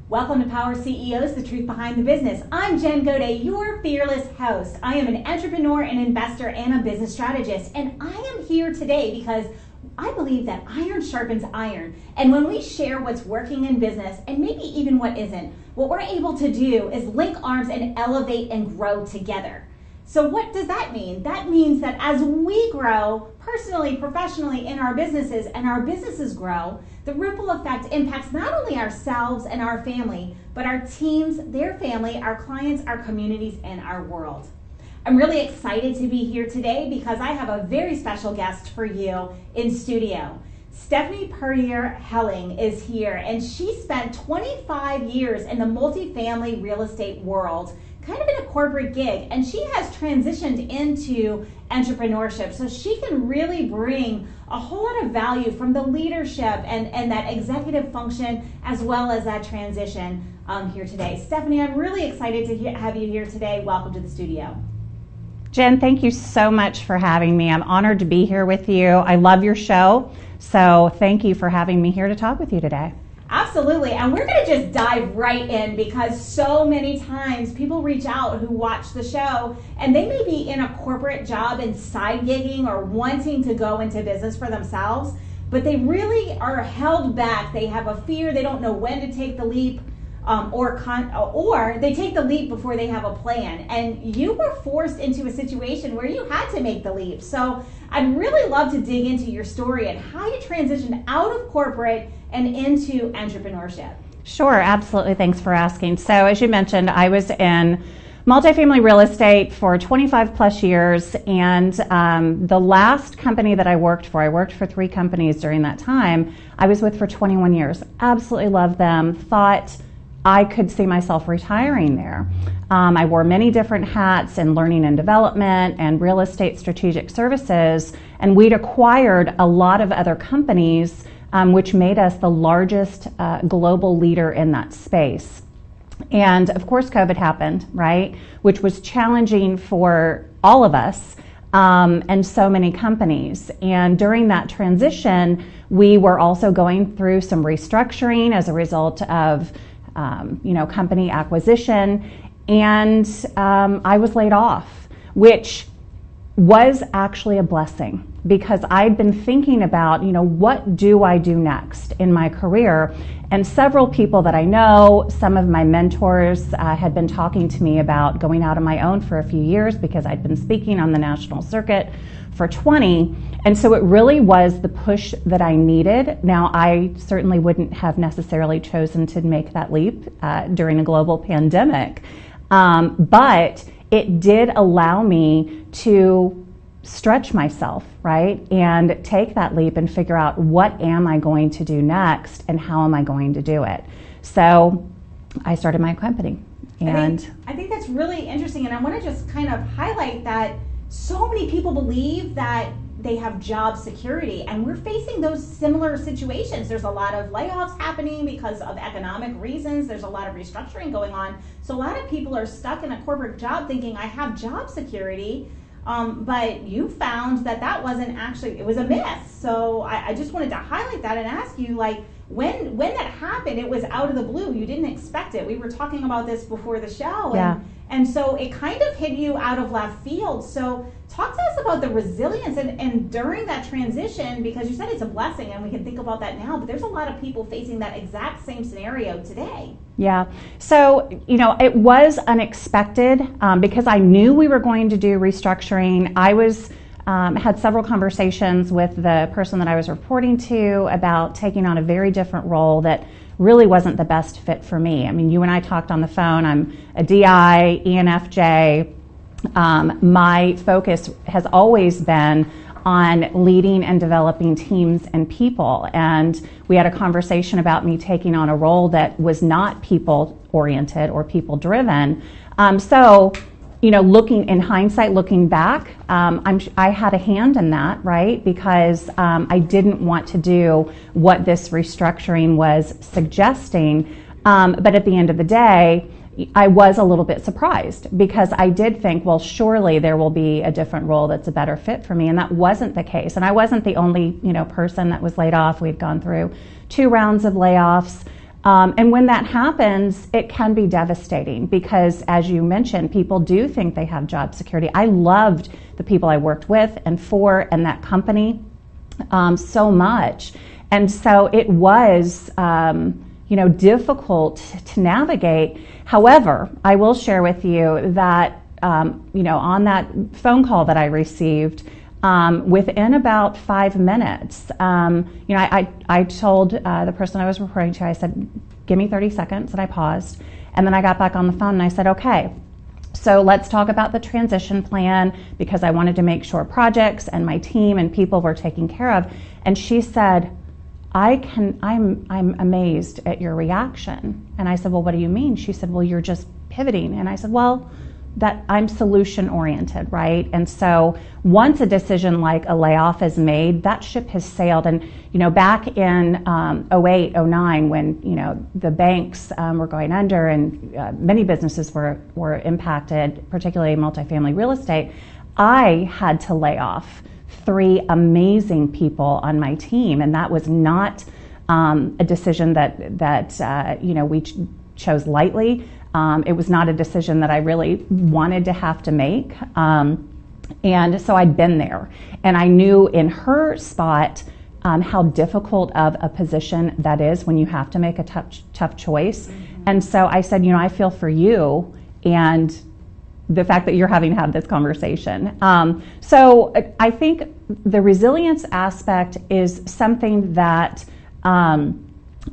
Welcome to Power CEOs, the truth behind the business. I'm Jen Gaudet, your fearless host. I am an entrepreneur, an investor, and a business strategist. And I am here today because I believe that iron sharpens iron. And when we share what's working in business, and maybe even what isn't, what we're able to do is link arms and elevate and grow together. So what does that mean? That means that as we grow personally, professionally in our businesses, and our businesses grow, the ripple effect impacts not only ourselves and our family, but our teams, their family, our clients, our communities, and our world. I'm really excited to be here today because I have a very special guest for you in studio. Stephanie Puryear Helling is here, and she spent 25 years in the multifamily real estate world, kind of in a corporate gig, and she has transitioned into entrepreneurship, so she can really bring a whole lot of value from the leadership and that executive function, as well as that transition here today. Stephanie, I'm really excited to have you here today. Welcome to the studio. Jen, thank you so much for having me. I'm honored to be here with you. I love your show, so thank you for having me here to talk with you today. Absolutely, and we're going to just dive right in because so many times people reach out who watch the show and they may be in a corporate job and side gigging or wanting to go into business for themselves, but they really are held back. They have a fear, they don't know when to take the leap, or they take the leap before they have a plan. And you were forced into a situation where you had to make the leap. So I'd really love to dig into your story and how you transitioned out of corporate and into entrepreneurship. Sure, absolutely. Thanks for asking. So as you mentioned, I was in multifamily real estate for 25 plus years, and the last company that I worked for 3 companies during that time, I was with for 21 years. Absolutely loved them, thought I could see myself retiring there. I wore many different hats in learning and development and real estate strategic services, and we'd acquired a lot of other companies, which made us the largest global leader in that space. And of course, COVID happened, right? Which was challenging for all of us and so many companies. And during that transition, we were also going through some restructuring as a result of company acquisition, and I was laid off, which was actually a blessing because I'd been thinking about, what do I do next in my career? And several people that I know, some of my mentors had been talking to me about going out on my own for a few years because I'd been speaking on the national circuit for 20. And so it really was the push that I needed. Now, I certainly wouldn't have necessarily chosen to make that leap during a global pandemic, but it did allow me to stretch myself, right? And take that leap and figure out what am I going to do next and how am I going to do it. So I started my company. And I think that's really interesting, and I want to just kind of highlight that so many people believe that they have job security, and we're facing those similar situations. There's a lot of layoffs happening because of economic reasons. There's a lot of restructuring going on. So a lot of people are stuck in a corporate job thinking, I have job security, but you found that wasn't actually, it was a myth. So I just wanted to highlight that and ask you, when that happened, it was out of the blue. You didn't expect it. We were talking about this before the show. And so it kind of hit you out of left field. So talk to us about the resilience and during that transition, because you said it's a blessing and we can think about that now, but there's a lot of people facing that exact same scenario today. Yeah. So, it was unexpected because I knew we were going to do restructuring. I had several conversations with the person that I was reporting to about taking on a very different role that really wasn't the best fit for me. I mean, you and I talked on the phone. I'm a DI, ENFJ. My focus has always been on leading and developing teams and people. And we had a conversation about me taking on a role that was not people-oriented or people-driven. Looking in hindsight, looking back, I had a hand in that, right? Because I didn't want to do what this restructuring was suggesting. But at the end of the day, I was a little bit surprised because I did think, well, surely there will be a different role that's a better fit for me, and that wasn't the case. And I wasn't the only, person that was laid off. We had gone through 2 rounds of layoffs. And when that happens, it can be devastating because, as you mentioned, people do think they have job security. I loved the people I worked with and for and that company so much. And so it was, difficult to navigate. However, I will share with you that, on that phone call that I received, within about 5 minutes, I told the person I was reporting to, I said, give me 30 seconds, and I paused. And then I got back on the phone and I said, okay, so let's talk about the transition plan, because I wanted to make sure projects and my team and people were taken care of. And she said, I'm amazed at your reaction. And I said, well, what do you mean? She said, well, you're just pivoting. And I said, well, that I'm solution oriented, right? And so once a decision like a layoff is made, that ship has sailed. And, back in 08, 09, when, the banks were going under and many businesses were impacted, particularly multifamily real estate, I had to lay off 3 amazing people on my team. And that was not a decision that we chose lightly. It was not a decision that I really wanted to have to make. And so I'd been there. And I knew in her spot how difficult of a position that is when you have to make a tough choice. Mm-hmm. And so I said, I feel for you and the fact that you're having to have this conversation. So I think the resilience aspect is something that I'm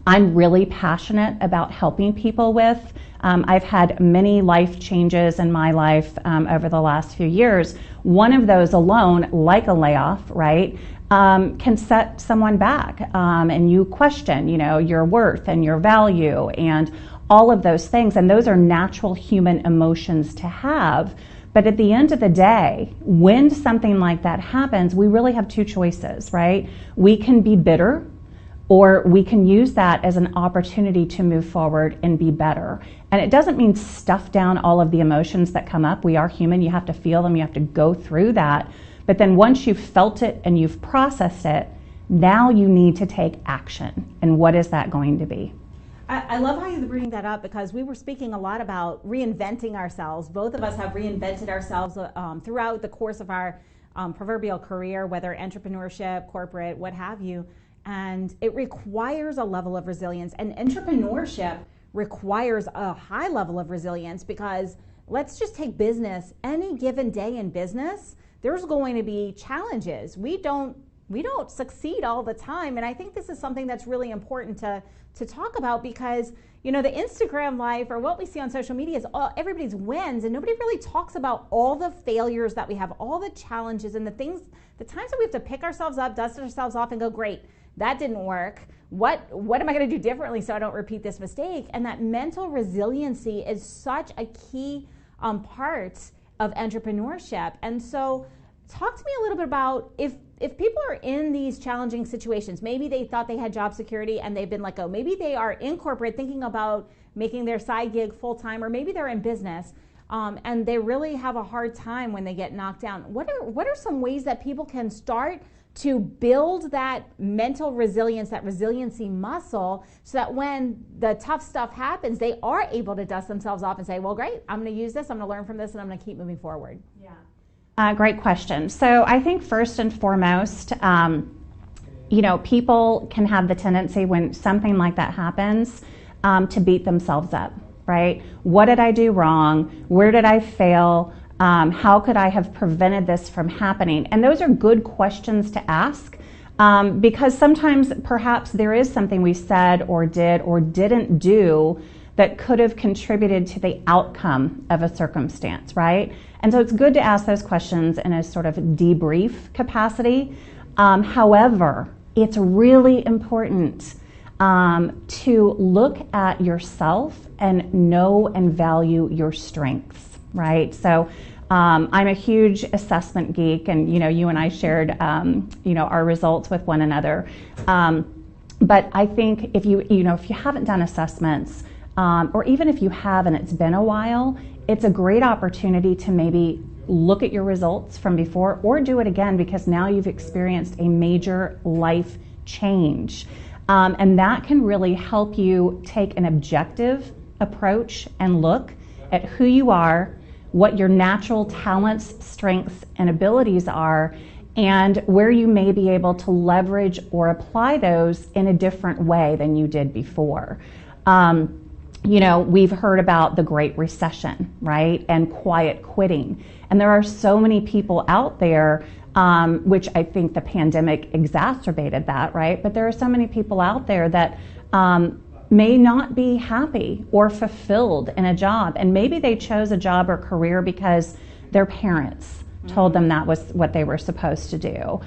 really passionate about helping people with. I've had many life changes in my life over the last few years. One of those alone, like a layoff, right, can set someone back, and you question, your worth and your value and all of those things. And those are natural human emotions to have. But at the end of the day, when something like that happens, we really have 2 choices, right? We can be bitter, or we can use that as an opportunity to move forward and be better. And it doesn't mean stuff down all of the emotions that come up. We are human. You have to feel them. You have to go through that. But then once you've felt it and you've processed it, now you need to take action. And what is that going to be? I love how you bring that up, because we were speaking a lot about reinventing ourselves. Both of us have reinvented ourselves throughout the course of our proverbial career, whether entrepreneurship, corporate, what have you. And it requires a level of resilience. And entrepreneurship requires a high level of resilience, because let's just take business. Any given day in business, there's going to be challenges. We don't succeed all the time. And I think this is something that's really important to talk about, because the Instagram life, or what we see on social media, is everybody's wins, and nobody really talks about all the failures that we have, all the challenges and the times that we have to pick ourselves up, dust ourselves off, and go, great, that didn't work. What am I going to do differently so I don't repeat this mistake? And that mental resiliency is such a key part of entrepreneurship. And so talk to me a little bit about if people are in these challenging situations. Maybe they thought they had job security and they've been let go. Maybe they are in corporate thinking about making their side gig full-time, or maybe they're in business and they really have a hard time when they get knocked down. What are some ways that people can start to build that mental resilience, that resiliency muscle, so that when the tough stuff happens, they are able to dust themselves off and say, well, great, I'm going to use this, I'm going to learn from this, and I'm going to keep moving forward? Yeah. Great question. So I think first and foremost, people can have the tendency when something like that happens to beat themselves up, right? What did I do wrong? Where did I fail? How could I have prevented this from happening? And those are good questions to ask, because sometimes perhaps there is something we said or did or didn't do that could have contributed to the outcome of a circumstance, right? And so it's good to ask those questions in a sort of debrief capacity. However, it's really important to look at yourself and know and value your strengths, right? So I'm a huge assessment geek, and you and I shared our results with one another. But I think if you haven't done assessments, or even if you have and it's been a while, it's a great opportunity to maybe look at your results from before or do it again, because now you've experienced a major life change. And that can really help you take an objective approach and look at who you are, what your natural talents, strengths, and abilities are, and where you may be able to leverage or apply those in a different way than you did before. We've heard about the Great Recession, right? And quiet quitting. And there are so many people out there, which I think the pandemic exacerbated that, right? But there are so many people out there that may not be happy or fulfilled in a job. And maybe they chose a job or career because their parents told them that was what they were supposed to do.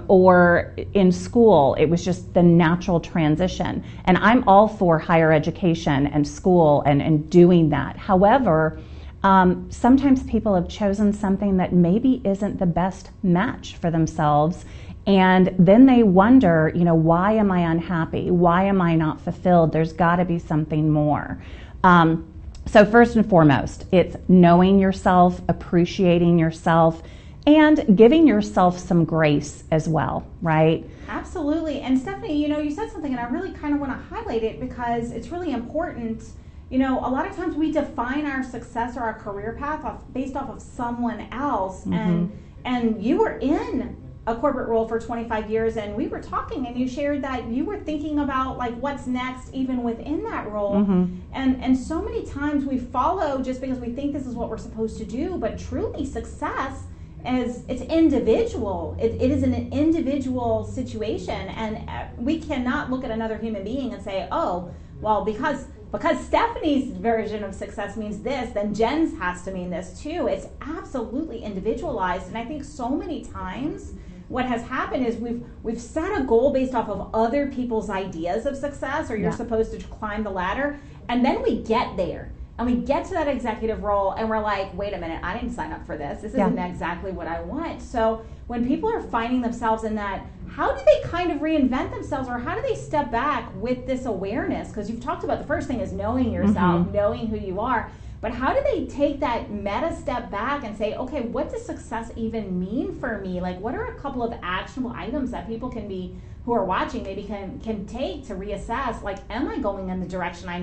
Or in school, it was just the natural transition. And I'm all for higher education and school and doing that. However, sometimes people have chosen something that maybe isn't the best match for themselves. And then they wonder, why am I unhappy? Why am I not fulfilled? There's got to be something more. So first and foremost, it's knowing yourself, appreciating yourself, and giving yourself some grace as well, right? Absolutely. And Stephanie, you said something, and I really kind of want to highlight it because it's really important. A lot of times we define our success or our career path based off of someone else. Mm-hmm. And you were in a corporate role for 25 years, and we were talking, and you shared that you were thinking about like what's next even within that role. Mm-hmm. And so many times we follow just because we think this is what we're supposed to do, but truly success it's individual. It is an individual situation, and we cannot look at another human being and say, oh, well, because Stephanie's version of success means this, then Jen's has to mean this too. It's absolutely individualized. And I think so many times what has happened is we've set a goal based off of other people's ideas of success, or you're supposed to climb the ladder, and then we get there. And we get to that executive role and we're like, wait a minute, I didn't sign up for this. This isn't exactly what I want. So when people are finding themselves in that, how do they kind of reinvent themselves, or how do they step back with this awareness? Because you've talked about the first thing is knowing yourself, mm-hmm. knowing who you are. But how do they take that meta step back and say, okay, what does success even mean for me? Like, what are a couple of actionable items that people who are watching maybe can take to reassess, like, am I going in the direction I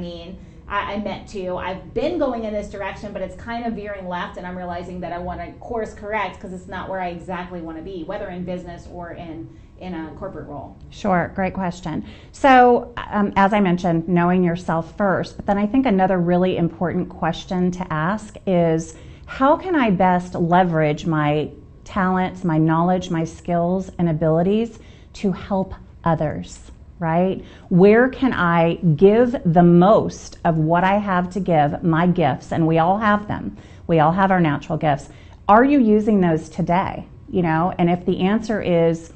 meant to? I've been going in this direction, but it's kind of veering left, and I'm realizing that I want to course correct because it's not where I exactly want to be, whether in business or in a corporate role. Sure, great question. So as I mentioned, knowing yourself first, but then I think another really important question to ask is, how can I best leverage my talents, my knowledge, my skills and abilities to help others? Right? Where can I give the most of what I have to give, my gifts, and we all have them. We all have our natural gifts. Are you using those today? And if the answer is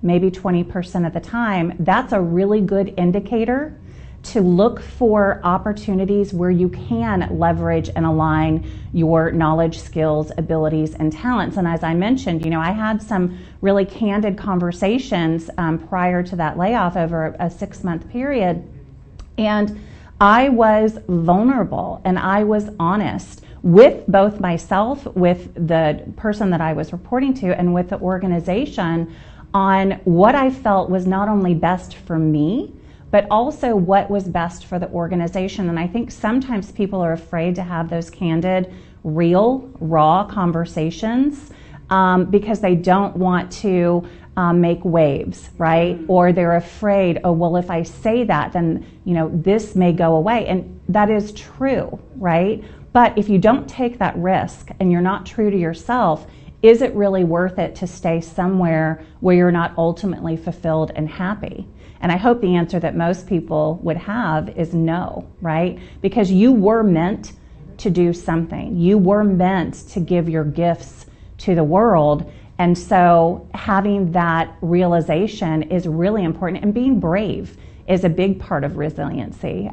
maybe 20% of the time, that's a really good indicator to look for opportunities where you can leverage and align your knowledge, skills, abilities, and talents. And as I mentioned, I had some really candid conversations prior to that layoff over a 6-month period. And I was vulnerable and I was honest with both myself, with the person that I was reporting to, and with the organization on what I felt was not only best for me, but also what was best for the organization. And I think sometimes people are afraid to have those candid, real, raw conversations because they don't want to make waves, right? Or they're afraid, oh, well, if I say that, then, this may go away. And that is true, right? But if you don't take that risk and you're not true to yourself, is it really worth it to stay somewhere where you're not ultimately fulfilled and happy? And I hope the answer that most people would have is no, right? Because you were meant to do something. You were meant to give your gifts to the world. And so having that realization is really important. And being brave is a big part of resiliency.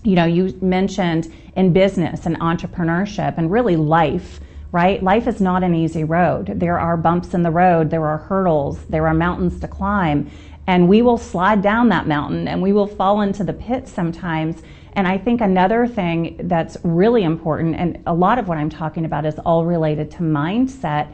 You mentioned in business and entrepreneurship and really life, right? Life is not an easy road. There are bumps in the road. There are hurdles. There are mountains to climb. And we will slide down that mountain and we will fall into the pit sometimes. And I think another thing that's really important, and a lot of what I'm talking about is all related to mindset,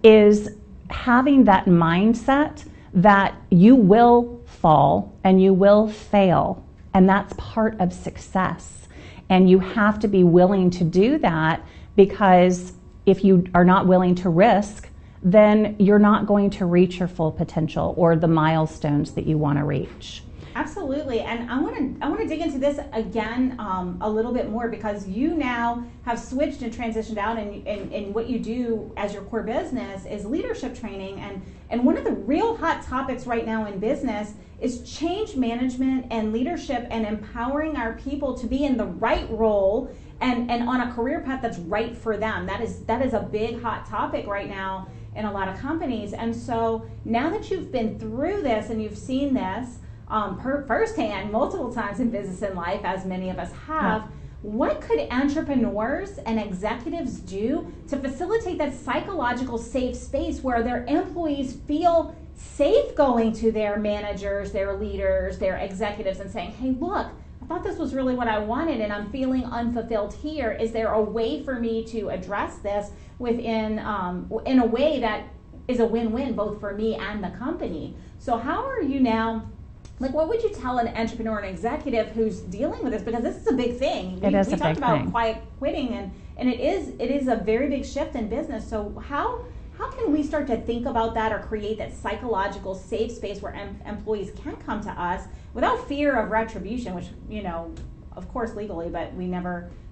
is having that mindset that you will fall and you will fail, and that's part of success. And you have to be willing to do that, because if you are not willing to risk, then you're not going to reach your full potential or the milestones that you want to reach. Absolutely, and I want to dig into this again a little bit more, because you now have switched and transitioned out, and what you do as your core business is leadership training, and one of the real hot topics right now in business is change management and leadership, and empowering our people to be in the right role and on a career path that's right for them. That is a big hot topic right now in a lot of companies. And so now that you've been through this and you've seen this firsthand multiple times in business and life, as many of us have, what could entrepreneurs and executives do to facilitate that psychological safe space where their employees feel safe going to their managers, their leaders, their executives, and saying, hey, look, I thought this was really what I wanted and I'm feeling unfulfilled here. Is there a way for me to address this in a way that is a win-win both for me and the company? So how are you now, what would you tell an entrepreneur and executive who's dealing with this? Because this is a big thing. We talked about quiet quitting, and it is a very big shift in business. So how can we start to think about that or create that psychological safe space where employees can come to us without fear of retribution, which, of course legally, but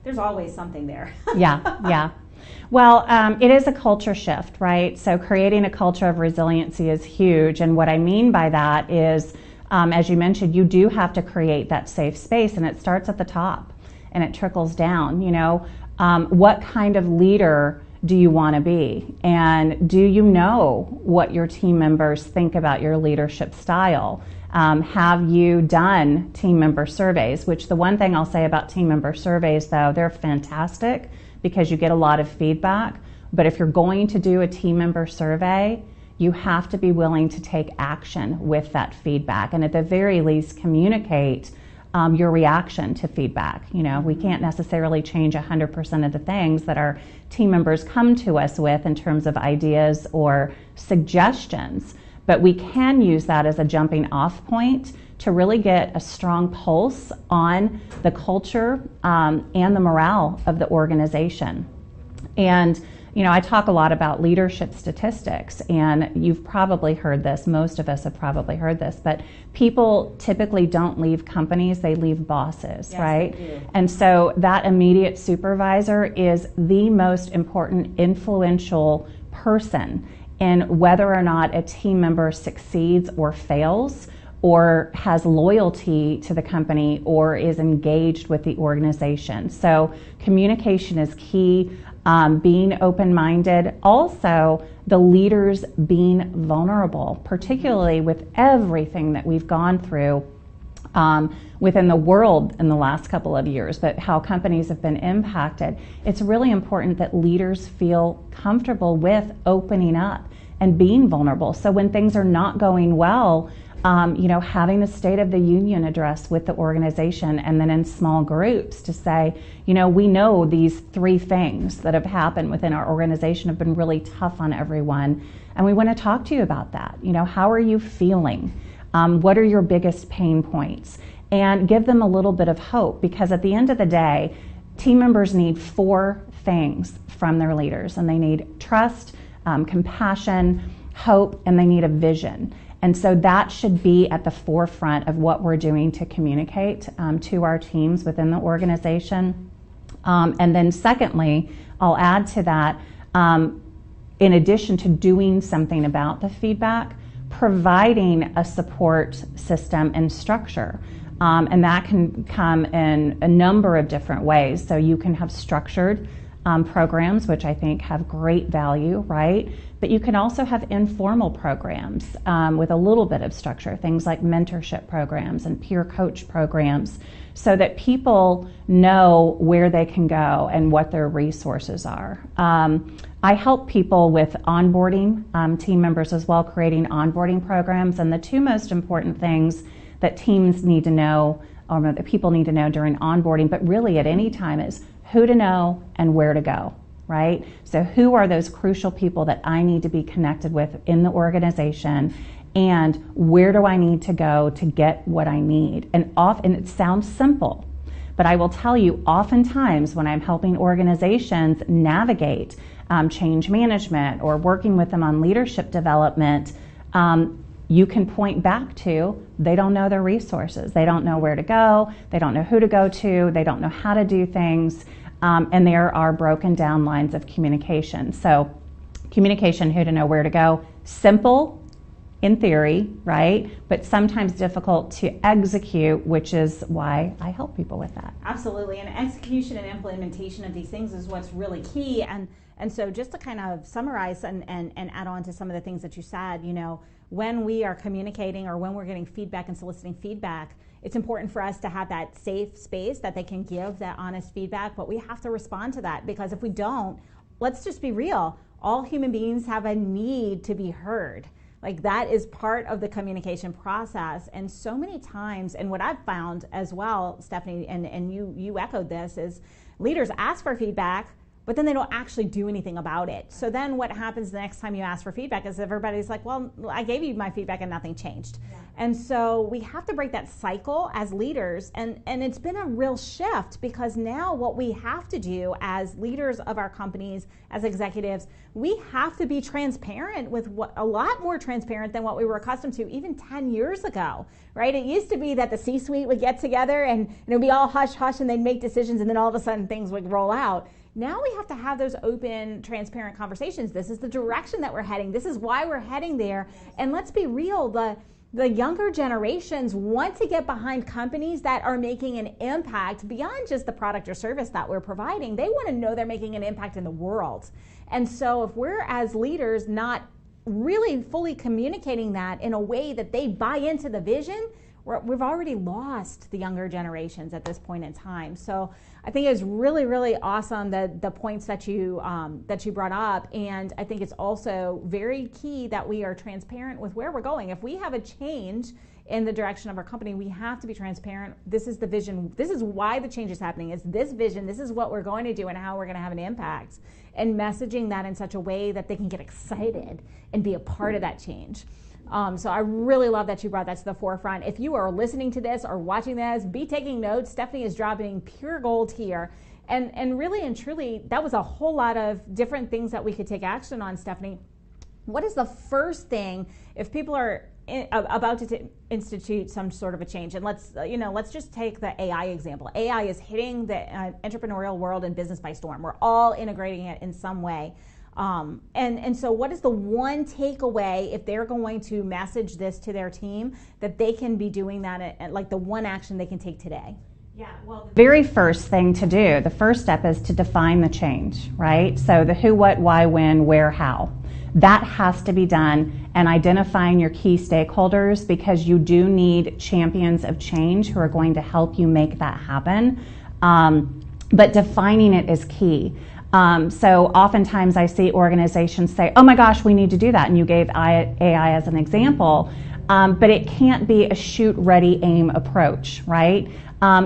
there's always something there. Yeah. Well, it is a culture shift, right? So creating a culture of resiliency is huge. And what I mean by that is, as you mentioned, you do have to create that safe space, and it starts at the top and it trickles down. What kind of leader do you want to be? And do you know what your team members think about your leadership style? Have you done team member surveys? Which the one thing I'll say about team member surveys, though, they're fantastic because you get a lot of feedback. But if you're going to do a team member survey, you have to be willing to take action with that feedback, and at the very least communicate your reaction to feedback. We can't necessarily change 100% of the things that our team members come to us with in terms of ideas or suggestions, but we can use that as a jumping off point to really get a strong pulse on the culture and the morale of the organization. And I talk a lot about leadership statistics, and you've probably heard this, most of us have probably heard this, but people typically don't leave companies, they leave bosses, yes, right? They do. And so that immediate supervisor is the most important influential person in whether or not a team member succeeds or fails, or has loyalty to the company, or is engaged with the organization. So communication is key. Being open-minded. Also, the leaders being vulnerable, particularly with everything that we've gone through within the world in the last couple of years, but how companies have been impacted. It's really important that leaders feel comfortable with opening up and being vulnerable. So when things are not going well, having a State of the Union address with the organization, and then in small groups to say, we know these 3 things that have happened within our organization have been really tough on everyone, and we want to talk to you about that. How are you feeling? What are your biggest pain points? And give them a little bit of hope, because at the end of the day, team members need 4 things from their leaders, and they need trust, compassion, hope, and they need a vision. And so that should be at the forefront of what we're doing to communicate to our teams within the organization. And then secondly, I'll add to that, in addition to doing something about the feedback, providing a support system and structure. And that can come in a number of different ways. So you can have structured programs, which I think have great value, right? But you can also have informal programs with a little bit of structure, things like mentorship programs and peer coach programs, so that people know where they can go and what their resources are. I help people with onboarding, team members as well, creating onboarding programs. And the 2 most important things that teams need to know, or that people need to know during onboarding, but really at any time, is who to know and where to go, right? So who are those crucial people that I need to be connected with in the organization, and where do I need to go to get what I need? And it sounds simple, but I will tell you, oftentimes when I'm helping organizations navigate change management or working with them on leadership development, you can point back to they don't know their resources. They don't know where to go. They don't know who to go to. They don't know how to do things. And there are broken down lines of communication. So communication, who to know where to go, simple in theory, right? But sometimes difficult to execute, which is why I help people with that. Absolutely, and execution and implementation of these things is what's really key. And so just to kind of summarize and add on to some of the things that you said, when we are communicating or when we're getting feedback and soliciting feedback, it's important for us to have that safe space that they can give that honest feedback, but we have to respond to that, because if we don't, let's just be real, all human beings have a need to be heard. Like, that is part of the communication process. And so many times, and what I've found as well, Stephanie, and you echoed this, is leaders ask for feedback, but then they don't actually do anything about it. So then what happens the next time you ask for feedback is everybody's like, well, I gave you my feedback and nothing changed. Yeah. And so we have to break that cycle as leaders, and it's been a real shift, because now what we have to do as leaders of our companies, as executives, we have to be transparent with a lot more transparent than what we were accustomed to even 10 years ago, right? It used to be that the C-suite would get together and it would be all hush-hush and they'd make decisions, and then all of a sudden things would roll out. Now we have to have those open, transparent conversations. This is the direction that we're heading. This is why we're heading there. And let's be real, the younger generations want to get behind companies that are making an impact beyond just the product or service that we're providing. They want to know they're making an impact in the world. And so if we're, as leaders, not really fully communicating that in a way that they buy into the vision, we've already lost the younger generations at this point in time. So I think it was really, really awesome, the points that you brought up, and I think it's also very key that we are transparent with where we're going. If we have a change in the direction of our company, we have to be transparent. This is the vision. This is why the change is happening. It's this vision. This is what we're going to do and how we're going to have an impact, and messaging that in such a way that they can get excited and be a part of that change. So I really love that you brought that to the forefront. If you are listening to this or watching this, be taking notes. Stephanie is dropping pure gold here. And really and truly, that was a whole lot of different things that we could take action on, Stephanie. What is the first thing, if people are about to institute some sort of a change? And let's just take the AI example. AI is hitting the entrepreneurial world and business by storm. We're all integrating it in some way. And so what is the one takeaway, if they're going to message this to their team, that they can be doing that, like the one action they can take today? Yeah, well, the very first thing to do, the first step is to define the change, right? So the who, what, why, when, where, how. That has to be done, and identifying your key stakeholders, because you do need champions of change who are going to help you make that happen. But defining it is key. So oftentimes I see organizations say, oh my gosh, we need to do that. And you gave AI as an example, but it can't be a shoot, ready, aim approach, right?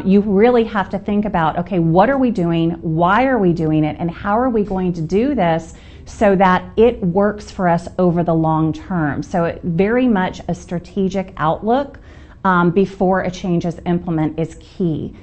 You really have to think about, okay, what are we doing? Why are we doing it? And how are we going to do this so that it works for us over the long term? So very much a strategic outlook before a change is implemented is key.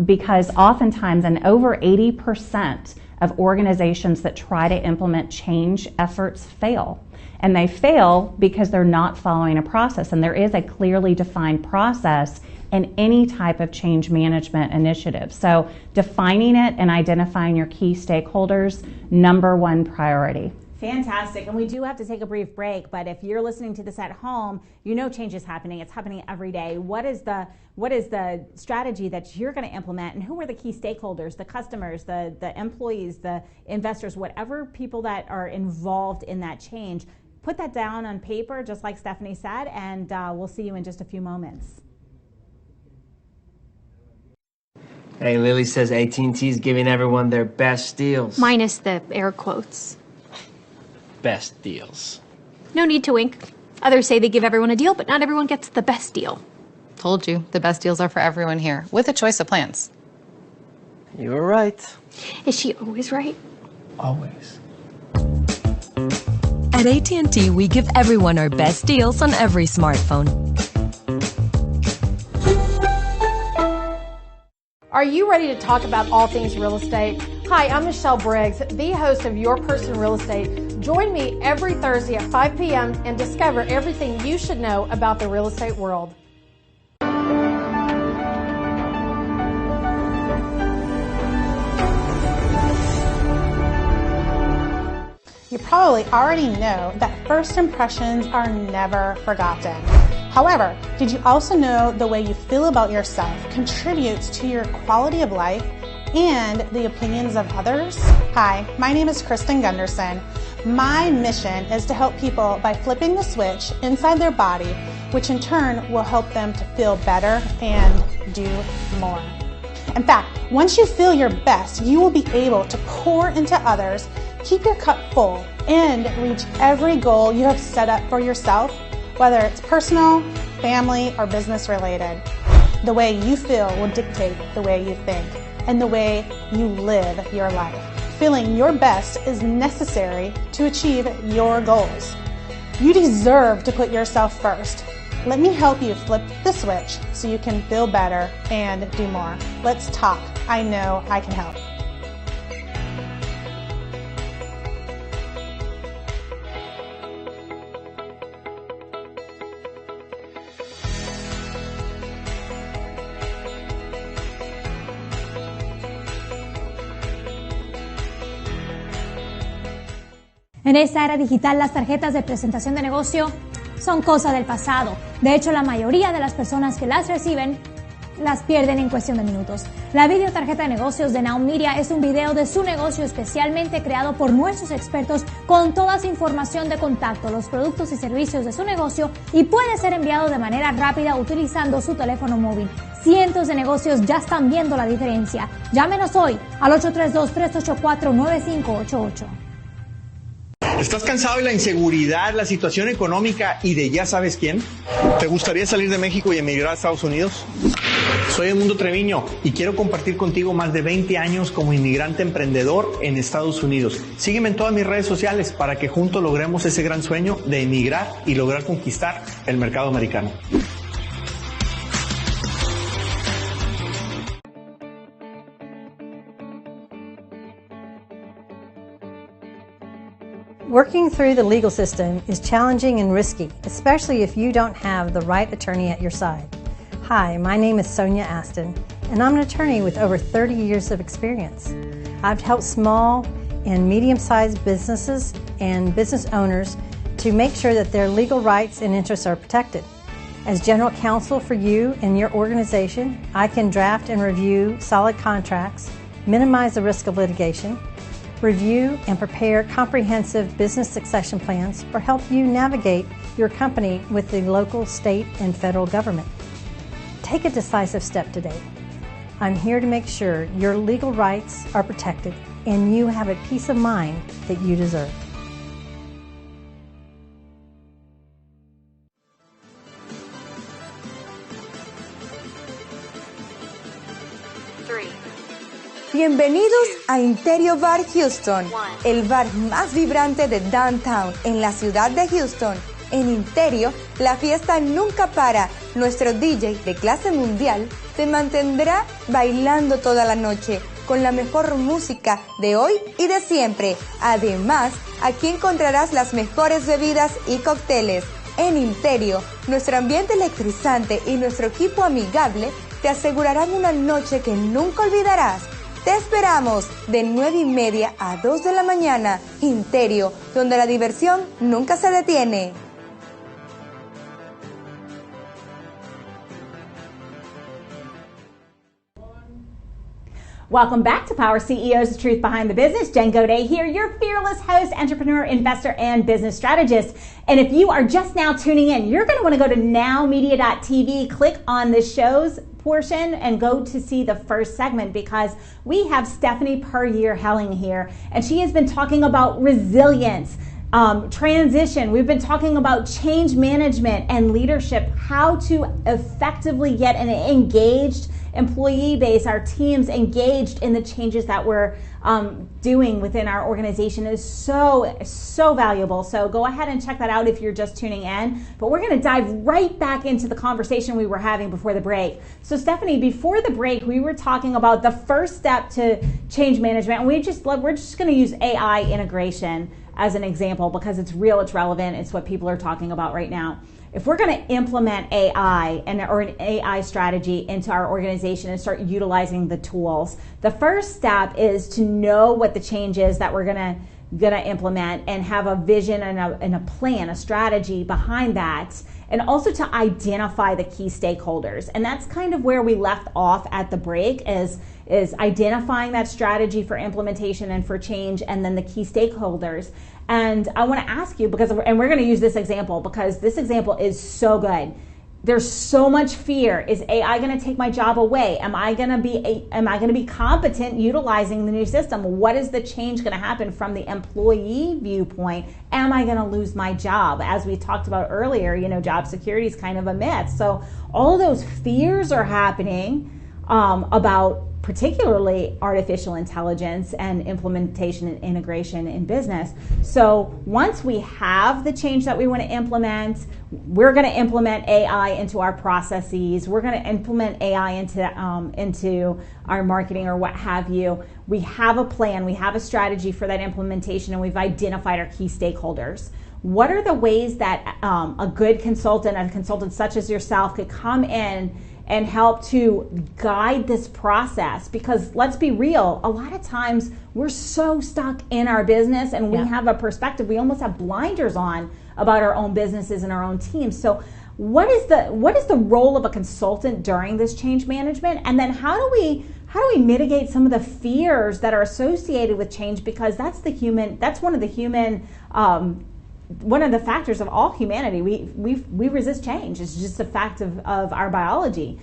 Because oftentimes, and over 80% of organizations that try to implement change efforts fail. And they fail because they're not following a process. And there is a clearly defined process in any type of change management initiative. So defining it and identifying your key stakeholders, number one priority. Fantastic. And we do have to take a brief break, but if you're listening to this at home, you know change is happening. It's happening every day. What is the strategy that you're going to implement, and who are the key stakeholders, the customers, the employees, the investors, whatever people that are involved in that change? Put that down on paper, just like Stephanie said, and we'll see you in just a few moments. Hey, Lily says AT&T's giving everyone their best deals. Minus the air quotes. Best deals. No need to wink. Others say they give everyone a deal, but not everyone gets the best deal. Told you, the best deals are for everyone here, with a choice of plans. You were right. Is she always right? Always. At AT&T, we give everyone our best deals on every smartphone. Are you ready to talk about all things real estate? Hi, I'm Michelle Briggs, the host of Your Person Real Estate. Join me every Thursday at 5 p.m. and discover everything you should know about the real estate world. You probably already know that first impressions are never forgotten. However, did you also know the way you feel about yourself contributes to your quality of life and the opinions of others? Hi, my name is Kristen Gunderson. My mission is to help people by flipping the switch inside their body, which in turn will help them to feel better and do more. In fact, once you feel your best, you will be able to pour into others, keep your cup full, and reach every goal you have set up for yourself, whether it's personal, family, or business related. The way you feel will dictate the way you think and the way you live your life. Feeling your best is necessary to achieve your goals. You deserve to put yourself first. Let me help you flip the switch so you can feel better and do more. Let's talk. I know I can help. En esta era digital, las tarjetas de presentación de negocio son cosa del pasado. De hecho, la mayoría de las personas que las reciben las pierden en cuestión de minutos. La videotarjeta de negocios de NowMedia es un video de su negocio especialmente creado por nuestros expertos con toda su información de contacto, los productos y servicios de su negocio, y puede ser enviado de manera rápida utilizando su teléfono móvil. Cientos de negocios ya están viendo la diferencia. Llámenos hoy al 832-384-9588. ¿Estás cansado de la inseguridad, la situación económica y de ya sabes quién? ¿Te gustaría salir de México y emigrar a Estados Unidos? Soy Edmundo Treviño y quiero compartir contigo más de 20 años como inmigrante emprendedor en Estados Unidos. Sígueme en todas mis redes sociales para que juntos logremos ese gran sueño de emigrar y lograr conquistar el mercado americano. Working through the legal system is challenging and risky, especially if you don't have the right attorney at your side. Hi, my name is Sonia Aston, and I'm an attorney with over 30 years of experience. I've helped small and medium-sized businesses and business owners to make sure that their legal rights and interests are protected. As general counsel for you and your organization, I can draft and review solid contracts, minimize the risk of litigation, review and prepare comprehensive business succession plans, or help you navigate your company with the local, state, and federal government. Take a decisive step today. I'm here to make sure your legal rights are protected and you have a peace of mind that you deserve. Bienvenidos a Interior Bar Houston, el bar más vibrante de Downtown en la ciudad de Houston. En Interior, la fiesta nunca para. Nuestro DJ de clase mundial te mantendrá bailando toda la noche con la mejor música de hoy y de siempre. Además, aquí encontrarás las mejores bebidas y cócteles. En Interior, nuestro ambiente electrizante y nuestro equipo amigable te asegurarán una noche que nunca olvidarás. Te esperamos de 9:30 a 2 de la mañana. Interior, donde la diversión nunca se detiene. Welcome back to Power CEOs, The Truth Behind the Business. Jen Gaudet here, your fearless host, entrepreneur, investor, and business strategist. And if you are just now tuning in, you're going to want to go to NowMedia.tv, click on the shows portion, and go to see the first segment, because we have Stephanie Puryear Helling here, and she has been talking about resilience, transition. We've been talking about change management and leadership, how to effectively get an engaged employee base, our teams engaged in the changes that we're doing within our organization is so valuable. So go ahead and check that out if you're just tuning in. But we're going to dive right back into the conversation we were having before the break. So Stephanie, before the break, we were talking about the first step to change management, and we're just going to use AI integration as an example because it's real, it's relevant, it's what people are talking about right now. If we're going to implement AI or an AI strategy into our organization and start utilizing the tools, the first step is to know what the change is that we're going to implement and have a vision and a plan, a strategy behind that, and also to identify the key stakeholders. And that's kind of where we left off at the break is identifying that strategy for implementation and for change, and then the key stakeholders. And I want to ask you, and we're going to use this example because this example is so good. There's so much fear. Is AI going to take my job away? Am I going to be competent utilizing the new system? What is the change going to happen from the employee viewpoint? Am I going to lose my job? As we talked about earlier, job security is kind of a myth. So all of those fears are happening about particularly artificial intelligence and implementation and integration in business. So once we have the change that we want to implement, we're going to implement AI into our processes. We're going to implement AI into our marketing or what have you. We have a plan. We have a strategy for that implementation, and we've identified our key stakeholders. What are the ways that a good consultant, a consultant such as yourself, could come in and help to guide this process? Because let's be real, a lot of times we're so stuck in our business and we have a perspective, we almost have blinders on about our own businesses and our own teams. So what is the role of a consultant during this change management? And then how do we mitigate some of the fears that are associated with change? Because that's one of the factors of all humanity. We resist change. It's just a fact of our biology.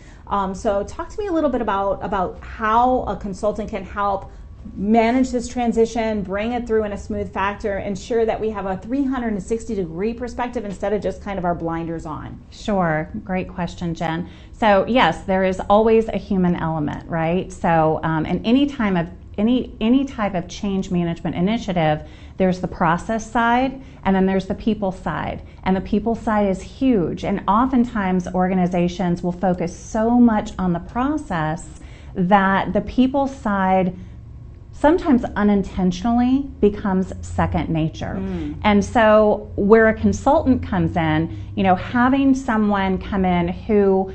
So talk to me a little bit about how a consultant can help manage this transition, bring it through in a smooth factor, ensure that we have a 360-degree perspective instead of just kind of our blinders on. Sure. Great question, Jen. So yes, there is always a human element, right? So in any type of change management initiative, there's the process side and then there's the people side. And the people side is huge. And oftentimes organizations will focus so much on the process that the people side sometimes unintentionally becomes second nature. And so where a consultant comes in, having someone come in who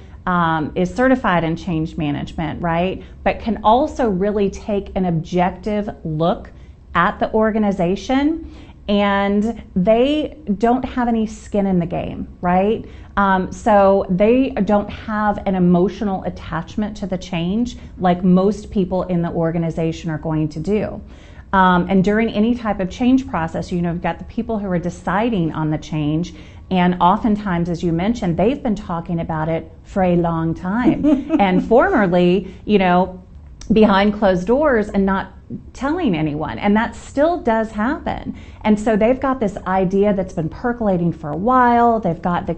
is certified in change management, right? But can also really take an objective look at the organization, and they don't have any skin in the game, right? So they don't have an emotional attachment to the change like most people in the organization are going to do. And during any type of change process, you've got the people who are deciding on the change. And oftentimes, as you mentioned, they've been talking about it for a long time. And formerly, behind closed doors and not telling anyone. And that still does happen. And so they've got this idea that's been percolating for a while. They've got the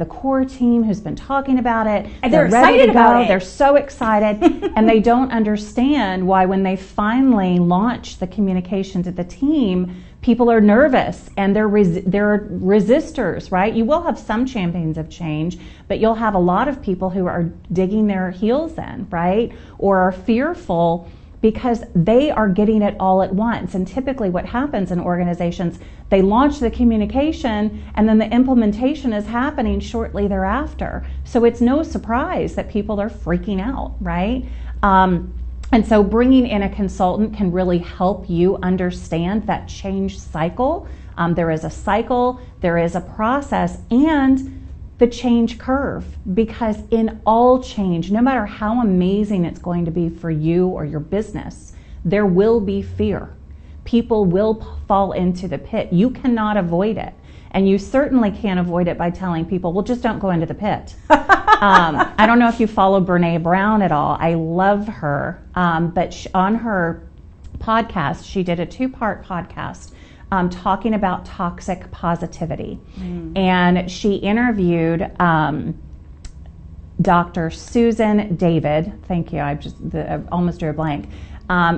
core team who's been talking about it. And they're excited about it. They're so excited. And they don't understand why when they finally launch the communication to the team, people are nervous and they're resistors, right? You will have some champions of change, but you'll have a lot of people who are digging their heels in, right? Or are fearful because they are getting it all at once. And typically what happens in organizations, they launch the communication and then the implementation is happening shortly thereafter. So it's no surprise that people are freaking out, right? And so bringing in a consultant can really help you understand that change cycle. There is a cycle, there is a process, and the change curve, because in all change, no matter how amazing it's going to be for you or your business, there will be fear. People will fall into the pit. You cannot avoid it. And you certainly can't avoid it by telling people, well, just don't go into the pit. I don't know if you follow Brene Brown at all. I love her. But on her podcast, she did a 2-part podcast talking about toxic positivity. And she interviewed Dr. Susan David, thank you, I almost drew a blank,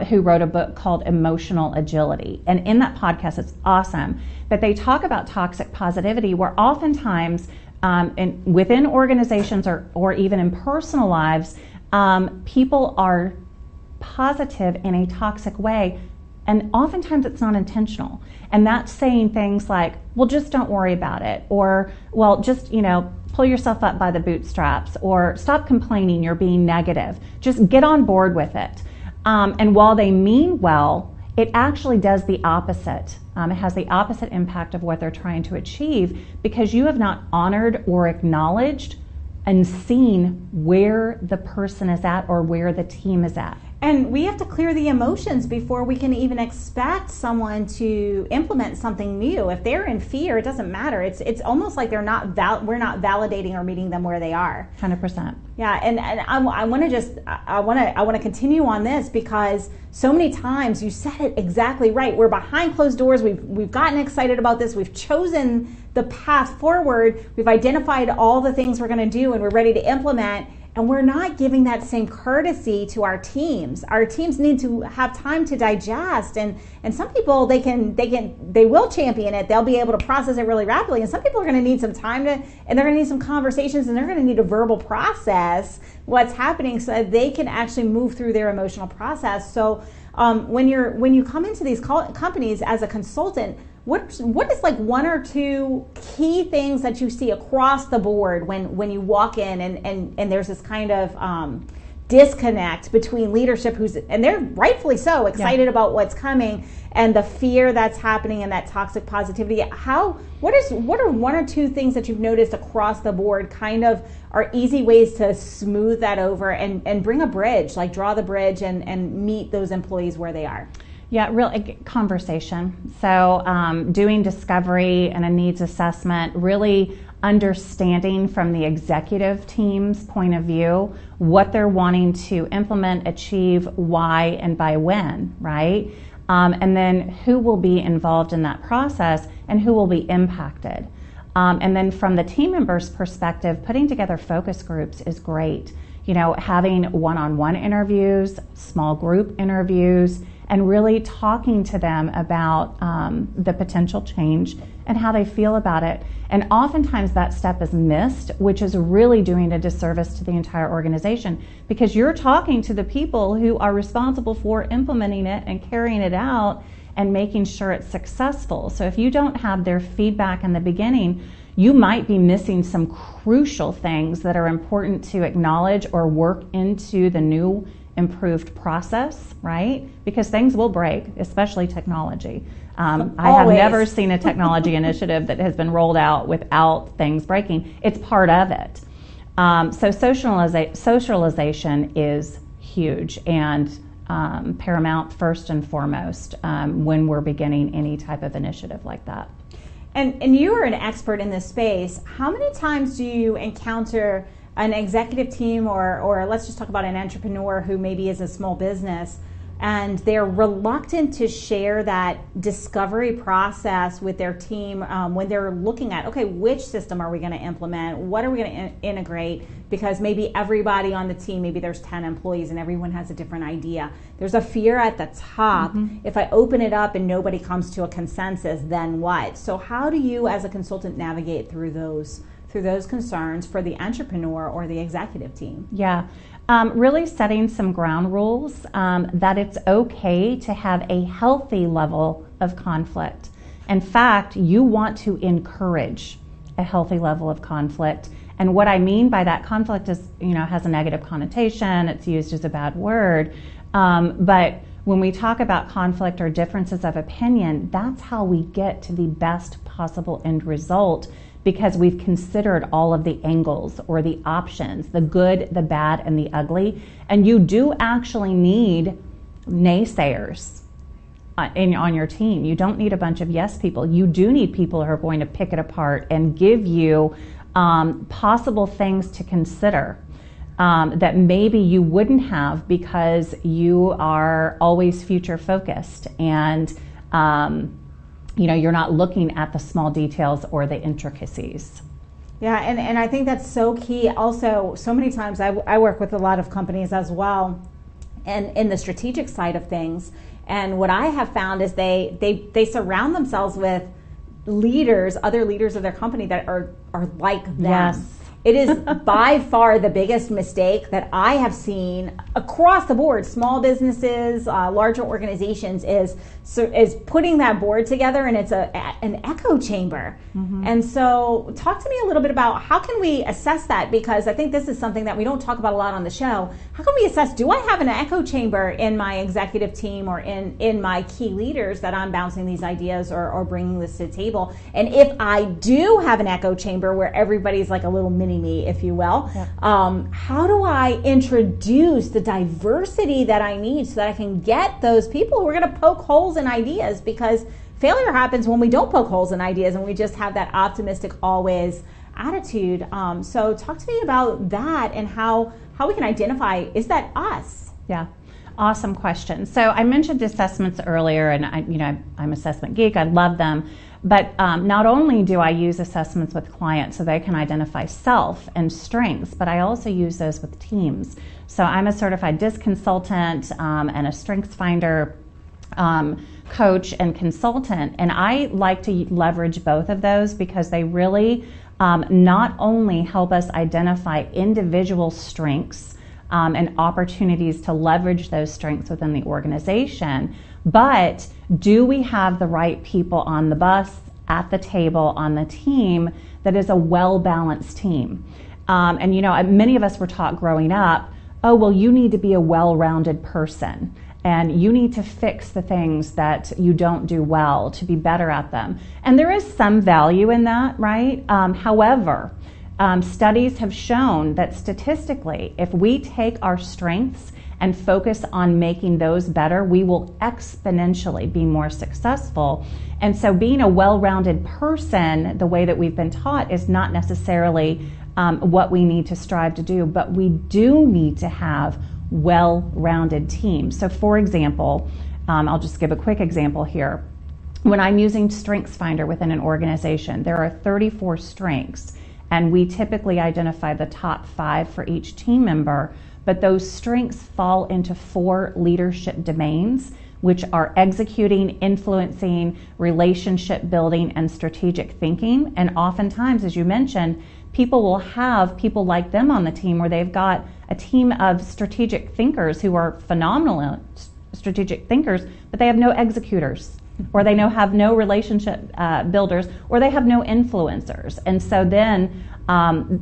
who wrote a book called Emotional Agility. And in that podcast, it's awesome, but they talk about toxic positivity, where oftentimes within organizations or even in personal lives, people are positive in a toxic way, and oftentimes it's not intentional. And that's saying things like, well, just don't worry about it, or, well, just, pull yourself up by the bootstraps, or stop complaining, you're being negative. Just get on board with it. And while they mean well, it actually does the opposite. It has the opposite impact of what they're trying to achieve, because you have not honored or acknowledged and seen where the person is at or where the team is at. And we have to clear the emotions before we can even expect someone to implement something new. If they're in fear, it doesn't matter. It's almost like we're not validating or meeting them where they are. 100%. Yeah, and I want to continue on this, because so many times you said it exactly right. We're behind closed doors. We've gotten excited about this. We've chosen the path forward. We've identified all the things we're going to do, and we're ready to implement. And we're not giving that same courtesy to our teams. Our teams need to have time to digest, and some people they will champion it. They'll be able to process it really rapidly, and some people are going to need some time and they're going to need some conversations, and they're going to need a verbal process what's happening so that they can actually move through their emotional process. So when you come into these companies as a consultant, what is like one or two key things that you see across the board when you walk in and there's this kind of disconnect between leadership and they're rightfully so excited about what's coming, and the fear that's happening and that toxic positivity? What are one or two things that you've noticed across the board kind of are easy ways to smooth that over and bring a bridge, like draw the bridge and meet those employees where they are? Yeah, real conversation. So doing discovery and a needs assessment, really understanding from the executive team's point of view what they're wanting to implement, achieve, why, and by when, right? And then who will be involved in that process and who will be impacted. And then from the team members' perspective, putting together focus groups is great. Having one-on-one interviews, small group interviews, and really talking to them about the potential change and how they feel about it. And oftentimes that step is missed, which is really doing a disservice to the entire organization, because you're talking to the people who are responsible for implementing it and carrying it out and making sure it's successful. So if you don't have their feedback in the beginning, you might be missing some crucial things that are important to acknowledge or work into the new improved process, right? Because things will break, especially technology. I have never seen a technology initiative that has been rolled out without things breaking. It's part of it. So socialization is huge and paramount first and foremost when we're beginning any type of initiative like that. And you are an expert in this space. How many times do you encounter an executive team or let's just talk about an entrepreneur who maybe is a small business, and they're reluctant to share that discovery process with their team when they're looking at, okay, which system are we going to implement? What are we going to integrate? Because maybe everybody on the team, maybe there's 10 employees and everyone has a different idea. There's a fear at the top. Mm-hmm. If I open it up and nobody comes to a consensus, then what? So how do you as a consultant navigate through those concerns for the entrepreneur or the executive team? Yeah. Really setting some ground rules that it's okay to have a healthy level of conflict. In fact, you want to encourage a healthy level of conflict. And what I mean by that, conflict is, has a negative connotation. It's used as a bad word. But when we talk about conflict or differences of opinion, that's how we get to the best possible end result, because we've considered all of the angles or the options, the good, the bad, and the ugly. And you do actually need naysayers on your team. You don't need a bunch of yes people. You do need people who are going to pick it apart and give you possible things to consider that maybe you wouldn't have because you are always future focused and you're not looking at the small details or the intricacies. Yeah, and I think that's so key. Also, so many times I work with a lot of companies as well, and in the strategic side of things. And what I have found is they surround themselves with leaders, other leaders of their company that are like them. Yes. It is by far the biggest mistake that I have seen across the board, small businesses, larger organizations, is putting that board together, and it's an echo chamber. Mm-hmm. And so talk to me a little bit about how can we assess that, because I think this is something that we don't talk about a lot on the show. How can we assess, do I have an echo chamber in my executive team or in my key leaders that I'm bouncing these ideas or bringing this to the table? And if I do have an echo chamber where everybody's like a little mini me, if you will, how do I introduce the diversity that I need so that I can get those people who are going to poke holes in ideas? Because failure happens when we don't poke holes in ideas and we just have that optimistic always attitude. So talk to me about that and how we can identify, is that us? Yeah. Awesome question. So I mentioned assessments earlier, and I'm assessment geek. I love them. But not only do I use assessments with clients so they can identify self and strengths, but I also use those with teams. So I'm a certified DISC consultant and a strengths finder coach and consultant. And I like to leverage both of those because they really not only help us identify individual strengths and opportunities to leverage those strengths within the organization, but do we have the right people on the bus, at the table, on the team that is a well-balanced team? And many of us were taught growing up, oh, well, you need to be a well-rounded person and you need to fix the things that you don't do well to be better at them. And there is some value in that, right? However, studies have shown that statistically, if we take our strengths and focus on making those better, we will exponentially be more successful. And so being a well-rounded person, the way that we've been taught, is not necessarily what we need to strive to do, but we do need to have well-rounded teams. So for example, I'll just give a quick example here. When I'm using StrengthsFinder within an organization, there are 34 strengths, and we typically identify the top 5 for each team member. But those strengths fall into 4 leadership domains, which are executing, influencing, relationship building, and strategic thinking. And oftentimes, as you mentioned, people will have people like them on the team where they've got a team of strategic thinkers who are phenomenal strategic thinkers, but they have no executors, or they have no relationship builders, or they have no influencers. And so then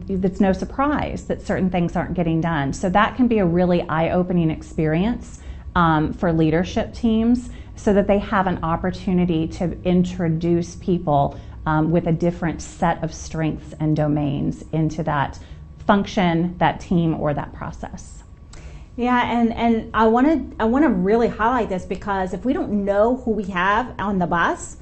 it's no surprise that certain things aren't getting done. So that can be a really eye-opening experience for leadership teams, so that they have an opportunity to introduce people with a different set of strengths and domains into that function, that team, or that process. Yeah, and I want to really highlight this, because if we don't know who we have on the bus,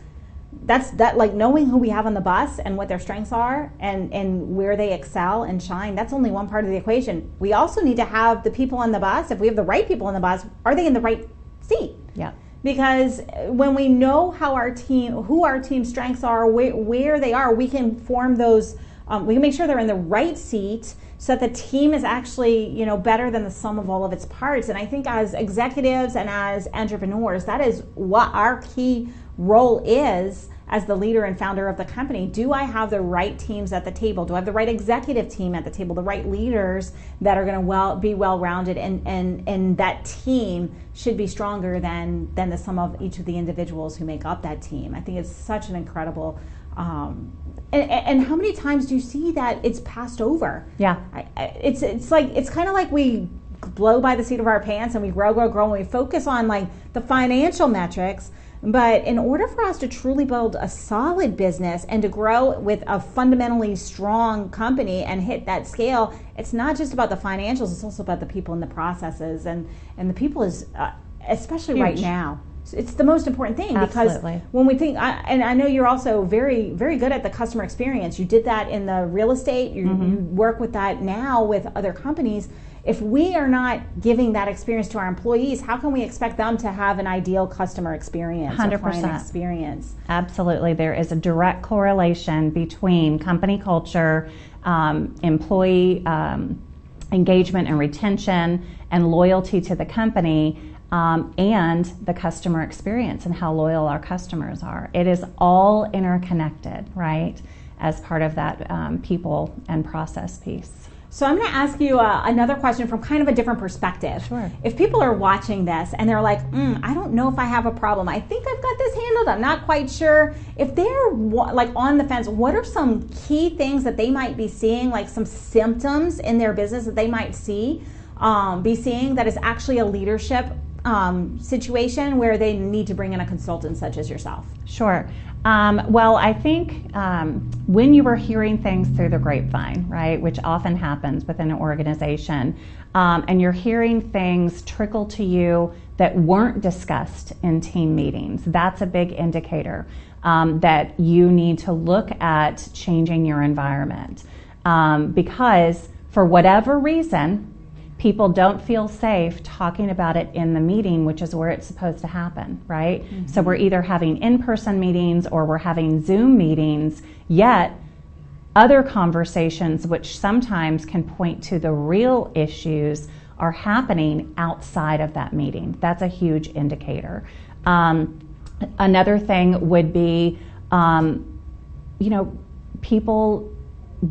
like knowing who we have on the bus and what their strengths are and where they excel and shine, that's only one part of the equation. We also need to have the people on the bus. If we have the right people on the bus, are they in the right seat? Yeah. Because when we know who our team strengths are, where they are, we can form those. We can make sure they're in the right seat, so that the team is actually, better than the sum of all of its parts. And I think as executives and as entrepreneurs, that is what our key role is as the leader and founder of the company. Do I have the right teams at the table? Do I have the right executive team at the table? The right leaders that are going to be well-rounded, and that team should be stronger than the sum of each of the individuals who make up that team. I think it's such an incredible. And how many times do you see that it's passed over? Yeah. It's kind of like we blow by the seat of our pants and we grow, and we focus on like the financial metrics. But in order for us to truly build a solid business and to grow with a fundamentally strong company and hit that scale, it's not just about the financials, it's also about the people and the processes. And the people is, especially huge. Right now, it's the most important thing. Absolutely. Because when we think, and I know you're also very, very good at the customer experience. You did that in the real estate. You work with that now with other companies. If we are not giving that experience to our employees, how can we expect them to have an ideal customer experience, 100%. or client experience? Absolutely. There is a direct correlation between company culture, employee engagement and retention, and loyalty to the company, and the customer experience and how loyal our customers are. It is all interconnected, right, as part of that people and process piece. So I'm going to ask you another question from kind of a different perspective. Sure. If people are watching this and they're like, I don't know if I have a problem. I think I've got this handled. I'm not quite sure. If they're like on the fence, what are some key things that they might be seeing, like some symptoms in their business that they might be seeing that is actually a leadership situation where they need to bring in a consultant such as yourself? Sure. Well, I think when you were hearing things through the grapevine, right, which often happens within an organization, and you're hearing things trickle to you that weren't discussed in team meetings, that's a big indicator that you need to look at changing your environment. Because for whatever reason, people don't feel safe talking about it in the meeting, which is where it's supposed to happen, right? So we're either having in-person meetings or we're having Zoom meetings, yet other conversations, which sometimes can point to the real issues, are happening outside of that meeting. That's a huge indicator. Another thing would be, people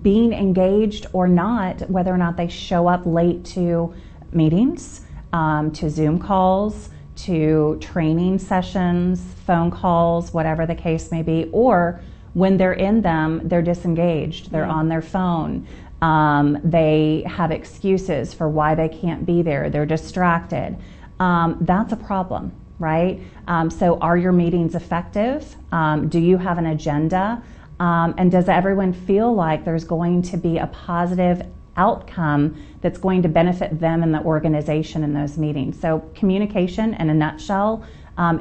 being engaged or not, whether or not they show up late to meetings, to Zoom calls, to training sessions, phone calls, whatever the case may be, or when they're in them, they're disengaged, they're on their phone, they have excuses for why they can't be there, they're distracted. That's a problem, right? So are your meetings effective? Do you have an agenda? And does everyone feel like there's going to be a positive outcome that's going to benefit them and the organization in those meetings? So communication, in a nutshell,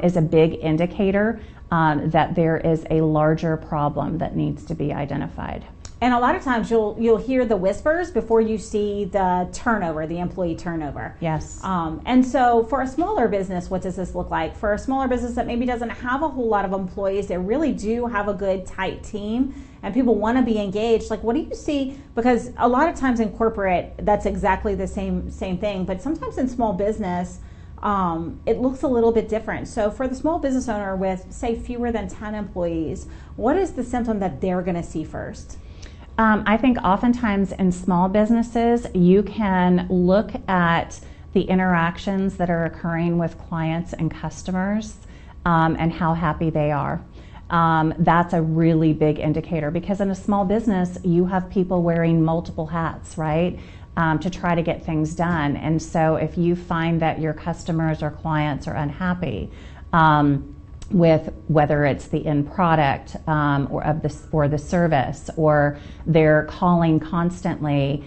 is a big indicator that there is a larger problem that needs to be identified. And a lot of times you'll hear the whispers before you see the turnover, the employee turnover. Yes. And so for a smaller business, what does this look like? For a smaller business that maybe doesn't have a whole lot of employees, they really do have a good tight team and people want to be engaged. Like, what do you see? Because a lot of times in corporate, that's exactly the same thing. But sometimes in small business, it looks a little bit different. So for the small business owner with, say, fewer than 10 employees, what is the symptom that they're going to see first? I think oftentimes in small businesses, you can look at the interactions that are occurring with clients and customers and how happy they are. That's a really big indicator, because in a small business, you have people wearing multiple hats, right, to try to get things done. And so if you find that your customers or clients are unhappy, with whether it's the end product or the service, or they're calling constantly,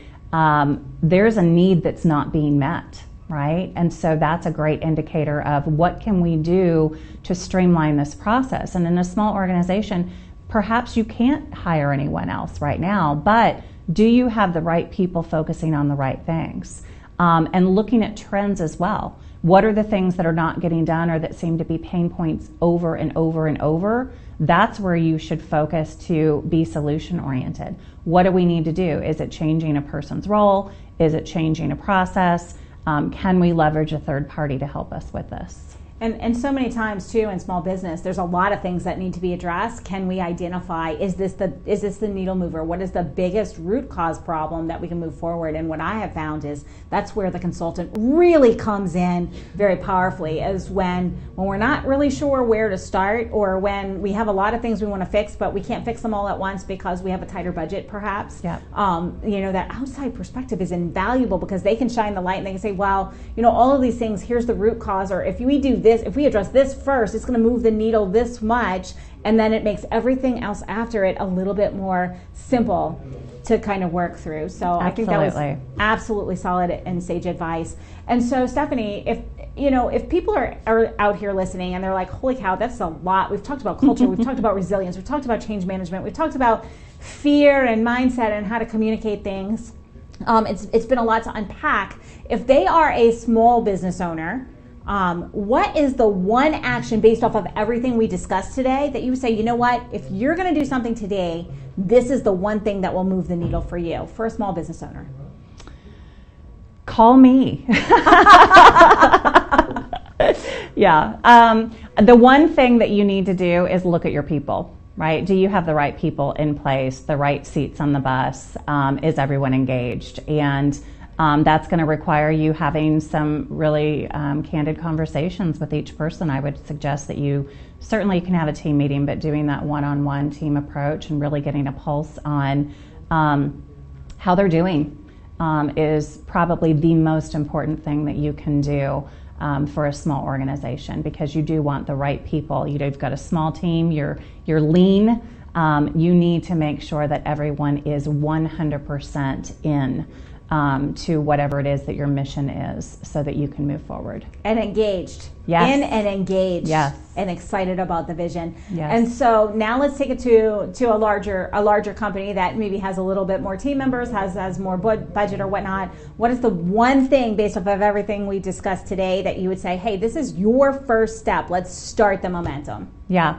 there's a need that's not being met, right? And so that's a great indicator of what can we do to streamline this process. And in a small organization, perhaps you can't hire anyone else right now, but do you have the right people focusing on the right things? And looking at trends as well. What are the things that are not getting done or that seem to be pain points over and over and over? That's where you should focus to be solution oriented. What do we need to do? Is it changing a person's role? Is it changing a process? Can we leverage a third party to help us with this? And so many times too in small business, there's a lot of things that need to be addressed. Can we identify, is this the needle mover? What is the biggest root cause problem that we can move forward? And what I have found is that's where the consultant really comes in very powerfully, is when we're not really sure where to start, or when we have a lot of things we want to fix, but we can't fix them all at once because we have a tighter budget perhaps. Yeah. That outside perspective is invaluable, because they can shine the light and they can say, well, all of these things, here's the root cause, or if we do this, if we address this first, it's going to move the needle this much, and then it makes everything else after it a little bit more simple to kind of work through. So I think that was absolutely solid and sage advice. And so Stephanie, if people are out here listening and they're like, holy cow, that's a lot. We've talked about culture, we've talked about resilience, we've talked about change management, we've talked about fear and mindset and how to communicate things. It's been a lot to unpack. If they are a small business owner, what is the one action based off of everything we discussed today that you would say, you know what, if you're going to do something today, this is the one thing that will move the needle for you, for a small business owner? Call me. Yeah. The one thing that you need to do is look at your people, right? Do you have the right people in place, the right seats on the bus? Is everyone engaged? And that's going to require you having some really candid conversations with each person. I would suggest that you certainly can have a team meeting, but doing that one-on-one team approach and really getting a pulse on how they're doing is probably the most important thing that you can do for a small organization, because you do want the right people. You've got a small team, you're lean. You need to make sure that everyone is 100% in to whatever it is that your mission is, so that you can move forward. And engaged. Yes. In and engaged. Yes. And excited about the vision. Yes. And so now let's take it to a larger company that maybe has a little bit more team members, has more budget or whatnot. What is the one thing based off of everything we discussed today that you would say, hey, this is your first step. Let's start the momentum. Yeah.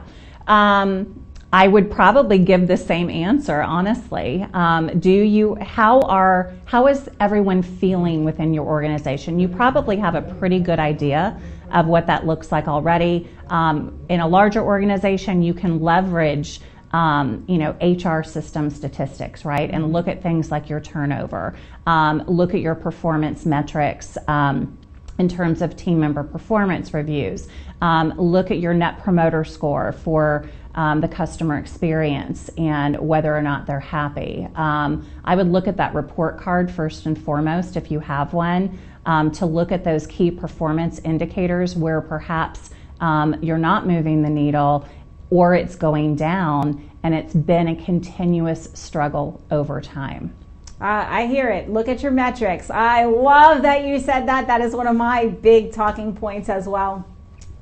I would probably give the same answer, honestly. How is everyone feeling within your organization? You probably have a pretty good idea of what that looks like already. In a larger organization, you can leverage HR system statistics, right? And look at things like your turnover, look at your performance metrics in terms of team member performance reviews, look at your net promoter score for the customer experience and whether or not they're happy. I would look at that report card first and foremost, if you have one, to look at those key performance indicators where perhaps you're not moving the needle or it's going down and it's been a continuous struggle over time. I hear it. Look at your metrics. I love that you said that. That is one of my big talking points as well.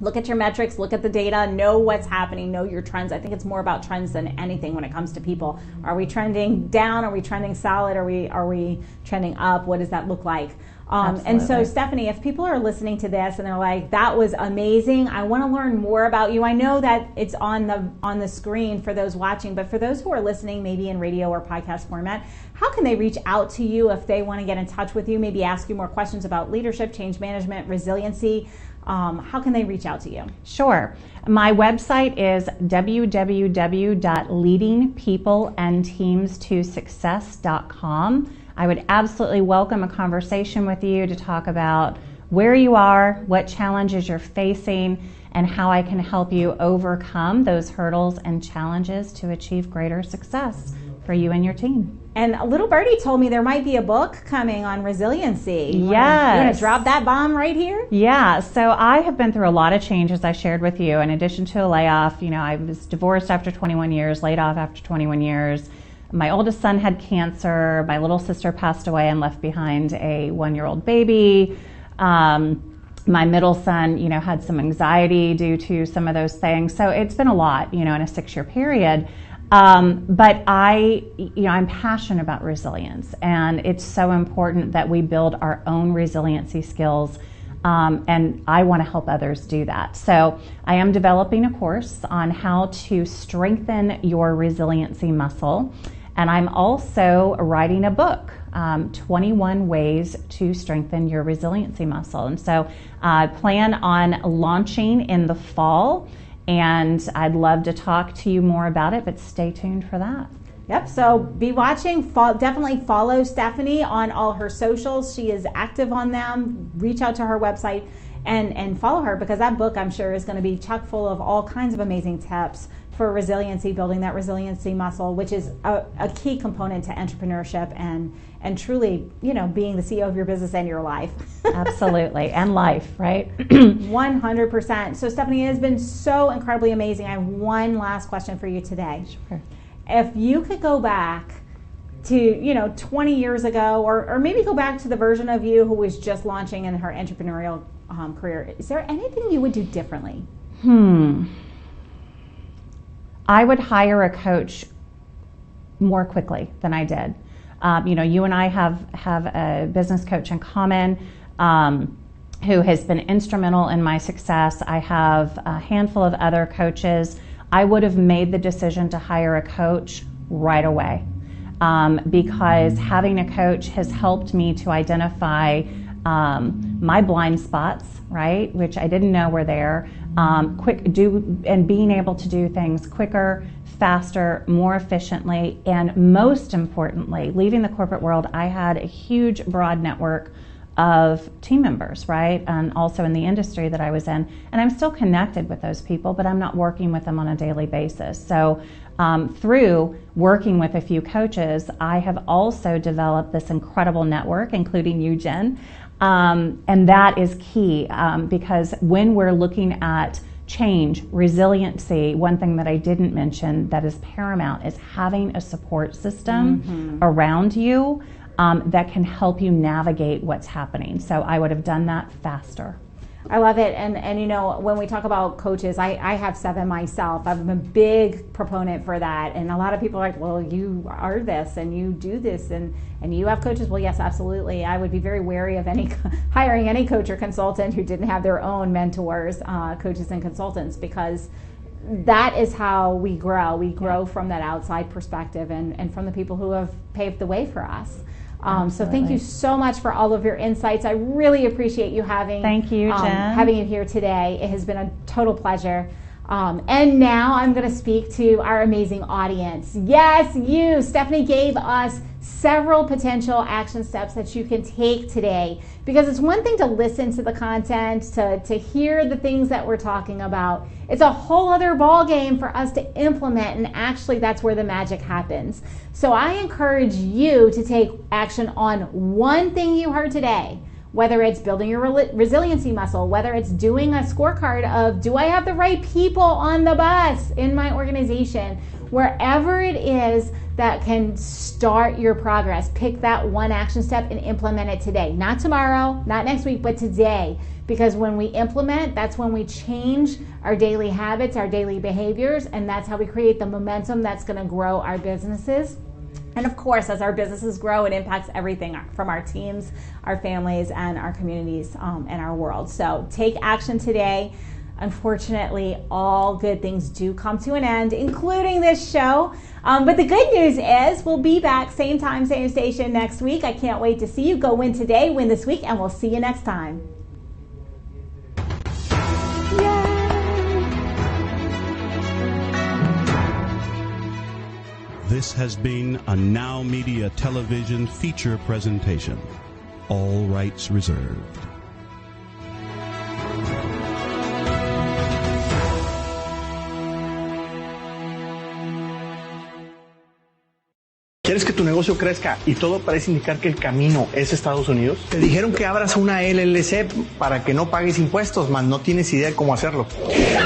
Look at your metrics, look at the data, know what's happening, know your trends. I think it's more about trends than anything when it comes to people. Are we trending down? Are we trending solid? Are we trending up? What does that look like? And so, Stephanie, if people are listening to this and they're like, that was amazing, I want to learn more about you. I know that it's on the screen for those watching, but for those who are listening, maybe in radio or podcast format, how can they reach out to you if they want to get in touch with you, maybe ask you more questions about leadership, change management, resiliency? How can they reach out to you? Sure. My website is www.leadingpeopleandteamstosuccess.com. I would absolutely welcome a conversation with you to talk about where you are, what challenges you're facing, and how I can help you overcome those hurdles and challenges to achieve greater success for you and your team. And little birdie told me there might be a book coming on resiliency. You want to drop that bomb right here? Yeah. So I have been through a lot of changes. I shared with you. In addition to a layoff, I was divorced after 21 years, laid off after 21 years. My oldest son had cancer. My little sister passed away and left behind a 1-year-old baby. My middle son, had some anxiety due to some of those things. So it's been a lot, in a 6-year period. But I'm passionate about resilience, and it's so important that we build our own resiliency skills, and I want to help others do that. So I am developing a course on how to strengthen your resiliency muscle, and I'm also writing a book, 21 Ways to Strengthen Your Resiliency Muscle. And so I plan on launching in the fall, and I'd love to talk to you more about it, but stay tuned for that. Yep, so be watching. Definitely follow Stephanie on all her socials. She is active on them. Reach out to her website and follow her, because that book, I'm sure, is going to be chock full of all kinds of amazing tips for resiliency, building that resiliency muscle, which is a key component to entrepreneurship and truly, being the CEO of your business and your life. Absolutely, and life, right? 100%. So Stephanie, it has been so incredibly amazing. I have one last question for you today. Sure. If you could go back to 20 years ago, or maybe go back to the version of you who was just launching in her entrepreneurial career, is there anything you would do differently? I would hire a coach more quickly than I did. You and I have a business coach in common who has been instrumental in my success. I have a handful of other coaches. I would have made the decision to hire a coach right away because having a coach has helped me to identify my blind spots, right, which I didn't know were there, and being able to do things quicker, faster, more efficiently, and most importantly, leaving the corporate world, I had a huge, broad network of team members, right, and also in the industry that I was in, and I'm still connected with those people, but I'm not working with them on a daily basis. So through working with a few coaches, I have also developed this incredible network, including you, Jen, and that is key because when we're looking at change, resiliency, one thing that I didn't mention that is paramount is having a support system around you that can help you navigate what's happening. So I would have done that faster. I love it. And when we talk about coaches, I have 7 myself. I'm a big proponent for that. And a lot of people are like, well, you are this and you do this and you have coaches. Well, yes, absolutely. I would be very wary of hiring any coach or consultant who didn't have their own mentors, coaches and consultants, because that is how we grow. We grow from that outside perspective and from the people who have paved the way for us. So thank you so much for all of your insights. I really appreciate you having you here today. It has been a total pleasure. And now I'm going to speak to our amazing audience. Yes, you. Stephanie gave us several potential action steps that you can take today, because it's one thing to listen to the content, to hear the things that we're talking about. It's a whole other ball game for us to implement, and actually that's where the magic happens. So I encourage you to take action on one thing you heard today, whether it's building your resiliency muscle, whether it's doing a scorecard of, do I have the right people on the bus in my organization? Wherever it is that can start your progress, pick that one action step and implement it today. Not tomorrow, not next week, but today. Because when we implement, that's when we change our daily habits, our daily behaviors, and that's how we create the momentum that's going to grow our businesses. And of course, as our businesses grow, it impacts everything from our teams, our families, and our communities, and our world. So take action today. Unfortunately, all good things do come to an end, including this show. But the good news is we'll be back same time, same station next week. I can't wait to see you. Go win today, win this week, and we'll see you next time. This has been a NowMedia Television feature presentation. All rights reserved. ¿Quieres que tu negocio crezca y todo parece indicar que el camino es Estados Unidos? Te dijeron que abras una LLC para que no pagues impuestos, mas no tienes idea de cómo hacerlo.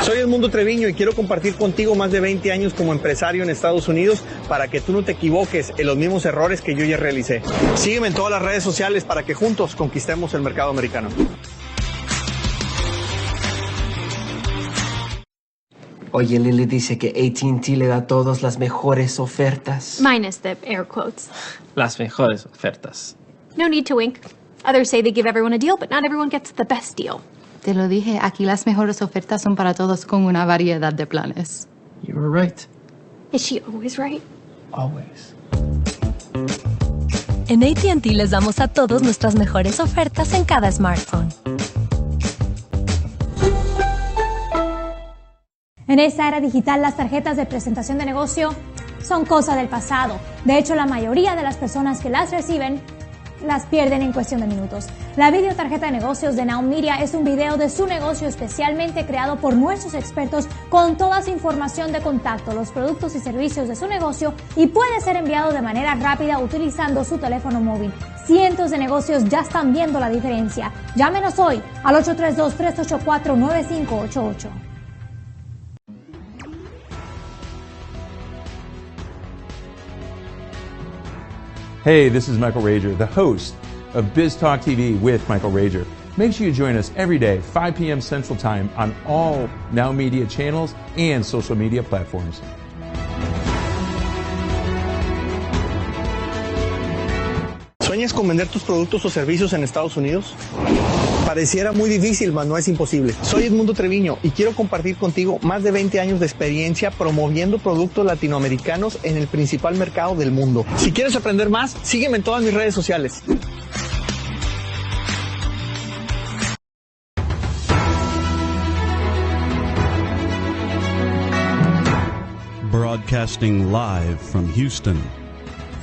Soy Edmundo Treviño y quiero compartir contigo más de 20 años como empresario en Estados Unidos para que tú no te equivoques en los mismos errores que yo ya realicé. Sígueme en todas las redes sociales para que juntos conquistemos el mercado americano. Oye, Lily dice que AT&T le da a todos las mejores ofertas. Minus the air quotes. Las mejores ofertas. No need to wink. Others say they give everyone a deal, but not everyone gets the best deal. Te lo dije, aquí las mejores ofertas son para todos con una variedad de planes. You were right. Is she always right? Always. En AT&T les damos a todos nuestras mejores ofertas en cada smartphone. En esta era digital, las tarjetas de presentación de negocio son cosa del pasado. De hecho, la mayoría de las personas que las reciben las pierden en cuestión de minutos. La videotarjeta de negocios de NowMedia es un video de su negocio especialmente creado por nuestros expertos con toda su información de contacto, los productos y servicios de su negocio, y puede ser enviado de manera rápida utilizando su teléfono móvil. Cientos de negocios ya están viendo la diferencia. Llámenos hoy al 832-384-9588. Hey, this is Michael Rager, the host of Biz Talk TV with Michael Rager. Make sure you join us every day, 5 p.m. Central Time, on all Now Media channels and social media platforms. ¿Sueñas con vender tus productos o servicios en Estados Unidos? Pareciera muy difícil, mas no es imposible. Soy Edmundo Treviño y quiero compartir contigo más de 20 años de experiencia promoviendo productos latinoamericanos en el principal mercado del mundo. Si quieres aprender más, sígueme en todas mis redes sociales. Broadcasting live from Houston,